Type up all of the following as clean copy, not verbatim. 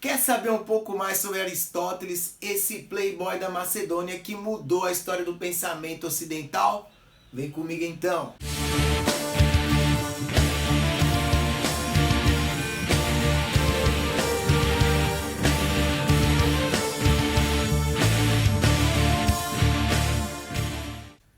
Quer saber um pouco mais sobre Aristóteles, esse playboy da Macedônia que mudou a história do pensamento ocidental? Vem comigo então!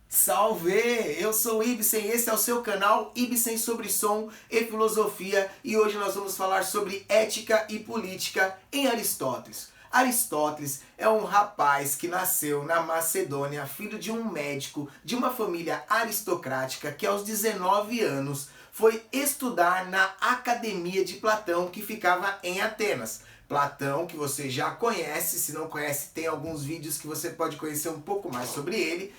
Salve! Eu sou o Ibsen, esse é o seu canal Ibsen sobre som e filosofia e hoje nós vamos falar sobre ética e política em Aristóteles. Aristóteles é um rapaz que nasceu na Macedônia, filho de um médico de uma família aristocrática que aos 19 anos foi estudar na Academia de Platão, que ficava em Atenas. Platão, que você já conhece, se não conhece, tem alguns vídeos que você pode conhecer um pouco mais sobre ele.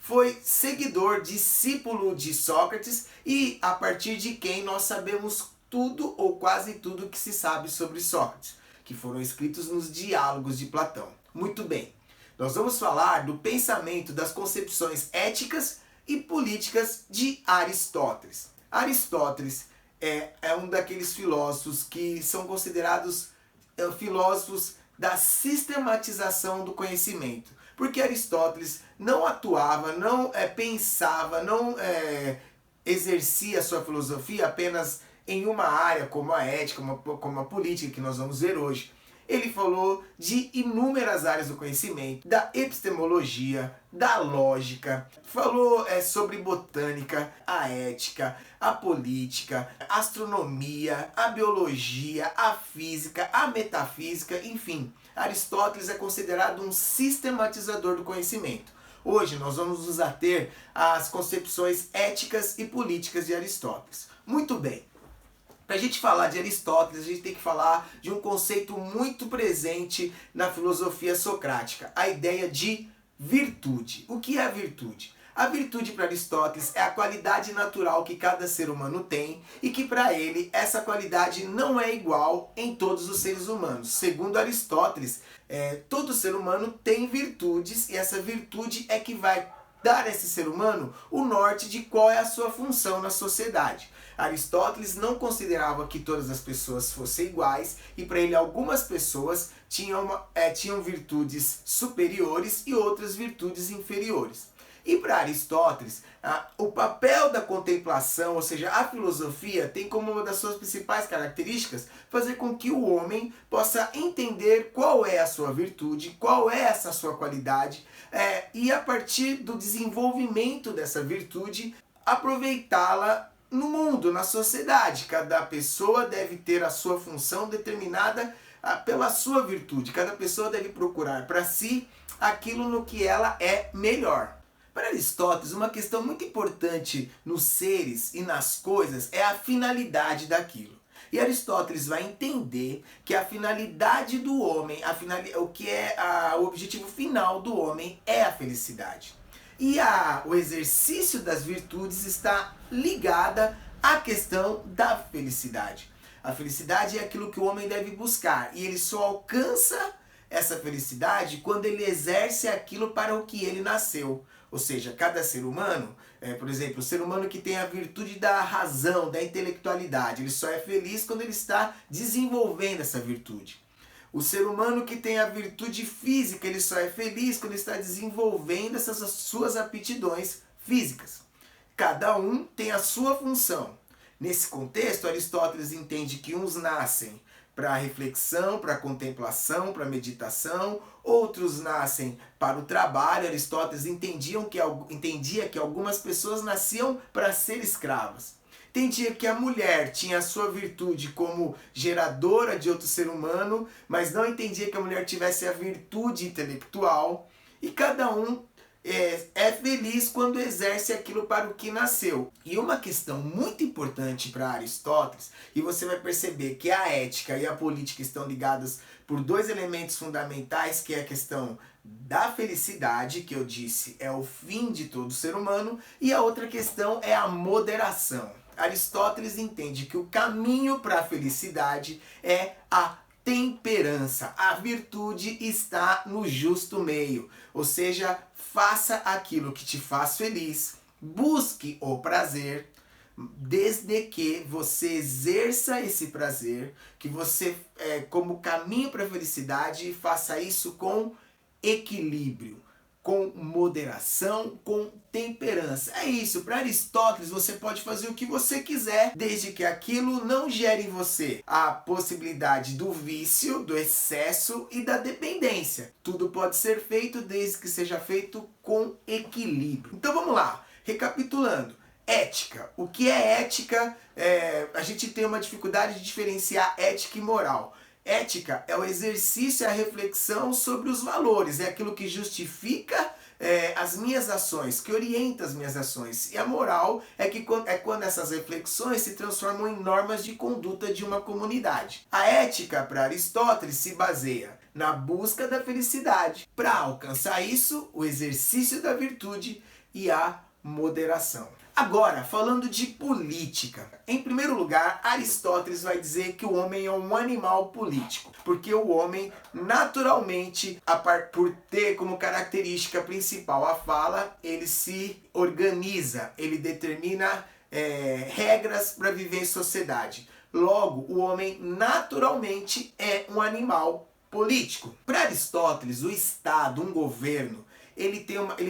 Foi seguidor, discípulo de Sócrates e a partir de quem nós sabemos tudo ou quase tudo que se sabe sobre Sócrates, que foram escritos nos diálogos de Platão. Muito bem, nós vamos falar do pensamento, das concepções éticas e políticas de Aristóteles. Aristóteles é um daqueles filósofos que são considerados filósofos da sistematização do conhecimento. Porque Aristóteles não atuava, não pensava, não exercia sua filosofia apenas em uma área como a ética, como a política, que nós vamos ver hoje. Ele falou de inúmeras áreas do conhecimento, da epistemologia, da lógica, falou sobre botânica, a ética, a política, a astronomia, a biologia, a física, a metafísica, enfim. Aristóteles é considerado um sistematizador do conhecimento. Hoje nós vamos nos ater às concepções éticas e políticas de Aristóteles. Muito bem. Para a gente falar de Aristóteles, a gente tem que falar de um conceito muito presente na filosofia socrática, a ideia de virtude. O que é a virtude? A virtude para Aristóteles é a qualidade natural que cada ser humano tem e que para ele essa qualidade não é igual em todos os seres humanos. Segundo Aristóteles, todo ser humano tem virtudes e essa virtude é que vai dar a esse ser humano o norte de qual é a sua função na sociedade. Aristóteles não considerava que todas as pessoas fossem iguais e para ele algumas pessoas tinham virtudes superiores e outras virtudes inferiores. E para Aristóteles, o papel da contemplação, ou seja, a filosofia, tem como uma das suas principais características fazer com que o homem possa entender qual é a sua virtude, qual é essa sua qualidade, e a partir do desenvolvimento dessa virtude, aproveitá-la no mundo, na sociedade. Cada pessoa deve ter a sua função determinada pela sua virtude. Cada pessoa deve procurar para si aquilo no que ela é melhor. Para Aristóteles, uma questão muito importante nos seres e nas coisas é a finalidade daquilo. E Aristóteles vai entender que a finalidade do homem, o que é o objetivo final do homem é a felicidade. E o exercício das virtudes está ligada à questão da felicidade. A felicidade é aquilo que o homem deve buscar e ele só alcança essa felicidade quando ele exerce aquilo para o que ele nasceu. Ou seja, cada ser humano, por exemplo, o ser humano que tem a virtude da razão, da intelectualidade, ele só é feliz quando ele está desenvolvendo essa virtude. O ser humano que tem a virtude física, ele só é feliz quando ele está desenvolvendo essas suas aptidões físicas. Cada um tem a sua função. Nesse contexto, Aristóteles entende que uns nascem para a reflexão, para a contemplação, para a meditação, outros nascem para o trabalho. Aristóteles entendia que algumas pessoas nasciam para ser escravas. Entendia que a mulher tinha a sua virtude como geradora de outro ser humano, mas não entendia que a mulher tivesse a virtude intelectual. E cada um é feliz quando exerce aquilo para o que nasceu. E uma questão muito importante para Aristóteles, e você vai perceber que a ética e a política estão ligadas por dois elementos fundamentais, que é a questão da felicidade, que eu disse é o fim de todo ser humano, e a outra questão é a moderação. Aristóteles entende que o caminho para a felicidade é a temperança. A virtude está no justo meio, ou seja, faça aquilo que te faz feliz, busque o prazer, desde que você exerça esse prazer, que você, como caminho para a felicidade, faça isso com equilíbrio, com moderação, com temperança. É isso, para Aristóteles você pode fazer o que você quiser, desde que aquilo não gere em você a possibilidade do vício, do excesso e da dependência. Tudo pode ser feito desde que seja feito com equilíbrio. Então vamos lá, recapitulando. Ética. O que é ética? A gente tem uma dificuldade de diferenciar ética e moral. Ética é o exercício e a reflexão sobre os valores, é aquilo que justifica as minhas ações, que orienta as minhas ações. E a moral é quando essas reflexões se transformam em normas de conduta de uma comunidade. A ética, para Aristóteles, se baseia na busca da felicidade. Para alcançar isso, o exercício da virtude e a moderação. Agora, falando de política. Em primeiro lugar, Aristóteles vai dizer que o homem é um animal político. Porque o homem, naturalmente, por ter como característica principal a fala, ele se organiza, ele determina regras para viver em sociedade. Logo, o homem, naturalmente, é um animal político. Para Aristóteles, o Estado, um governo, ele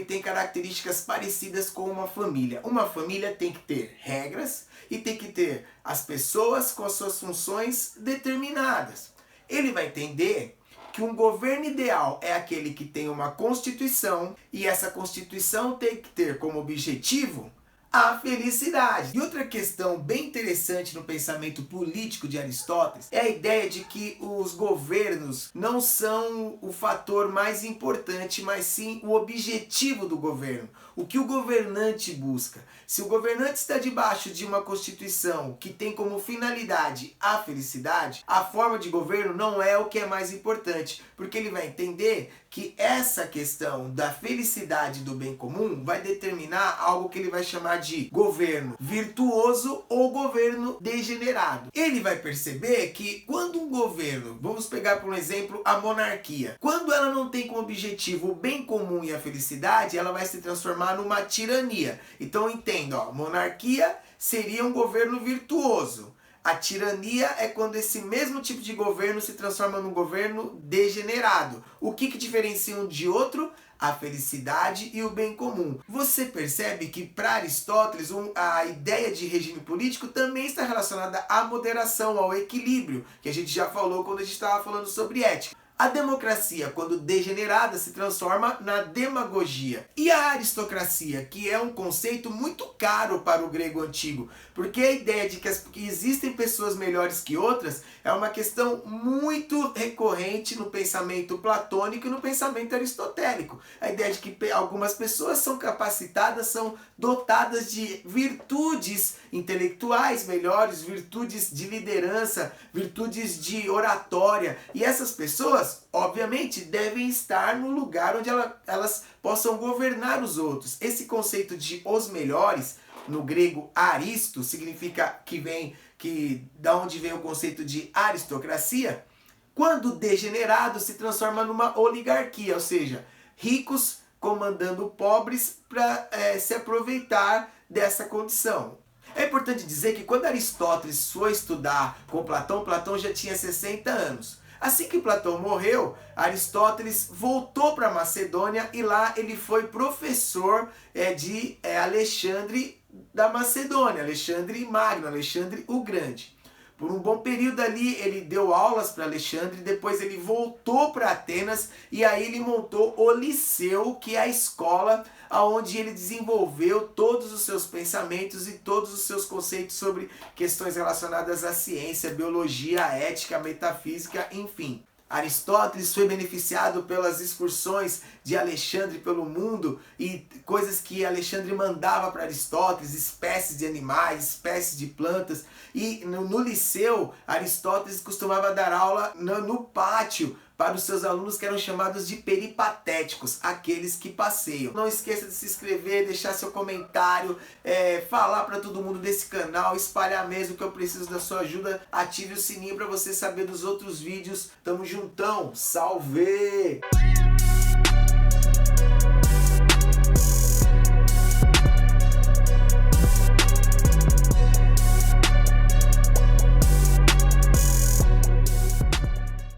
tem características parecidas com uma família. Uma família tem que ter regras e tem que ter as pessoas com as suas funções determinadas. Ele vai entender que um governo ideal é aquele que tem uma constituição e essa constituição tem que ter como objetivo a felicidade. E outra questão bem interessante no pensamento político de Aristóteles é a ideia de que os governos não são o fator mais importante, mas sim o objetivo do governo. O que o governante busca. Se o governante está debaixo de uma constituição que tem como finalidade a felicidade, a forma de governo não é o que é mais importante, porque ele vai entender que essa questão da felicidade e do bem comum vai determinar algo que ele vai chamar de governo virtuoso ou governo degenerado. Ele vai perceber que quando um governo, vamos pegar por um exemplo a monarquia, quando ela não tem como objetivo o bem comum e a felicidade, ela vai se transformar numa tirania. Então entenda, monarquia seria um governo virtuoso. A tirania é quando esse mesmo tipo de governo se transforma num governo degenerado. O que diferencia um de outro? A felicidade e o bem comum. Você percebe que para Aristóteles a ideia de regime político também está relacionada à moderação, ao equilíbrio, que a gente já falou quando a gente estava falando sobre ética. A democracia, quando degenerada, se transforma na demagogia. E a aristocracia, que é um conceito muito caro para o grego antigo, porque a ideia de que existem pessoas melhores que outras é uma questão muito recorrente no pensamento platônico e no pensamento aristotélico. A ideia de que algumas pessoas são capacitadas, são dotadas de virtudes intelectuais melhores, virtudes de liderança, virtudes de oratória, e essas pessoas obviamente devem estar no lugar onde elas possam governar os outros. Esse conceito de os melhores, no grego aristo, significa da onde vem o conceito de aristocracia. Quando degenerado, se transforma numa oligarquia, ou seja, ricos comandando pobres para se aproveitar dessa condição. É importante dizer que quando Aristóteles foi estudar com Platão, Platão já tinha 60 anos. Assim que Platão morreu, Aristóteles voltou para Macedônia e lá ele foi professor de Alexandre da Macedônia, Alexandre Magno, Alexandre o Grande. Por um bom período ali ele deu aulas para Alexandre, depois ele voltou para Atenas e aí ele montou o Liceu, que é a escola onde ele desenvolveu todos os seus pensamentos e todos os seus conceitos sobre questões relacionadas à ciência, biologia, ética, metafísica, enfim. Aristóteles foi beneficiado pelas excursões de Alexandre pelo mundo e coisas que Alexandre mandava para Aristóteles, espécies de animais, espécies de plantas. E no liceu, Aristóteles costumava dar aula no pátio para os seus alunos que eram chamados de peripatéticos, aqueles que passeiam. Não esqueça de se inscrever, deixar seu comentário, falar para todo mundo desse canal, espalhar mesmo, que eu preciso da sua ajuda. Ative o sininho para você saber dos outros vídeos. Tamo juntão, salve!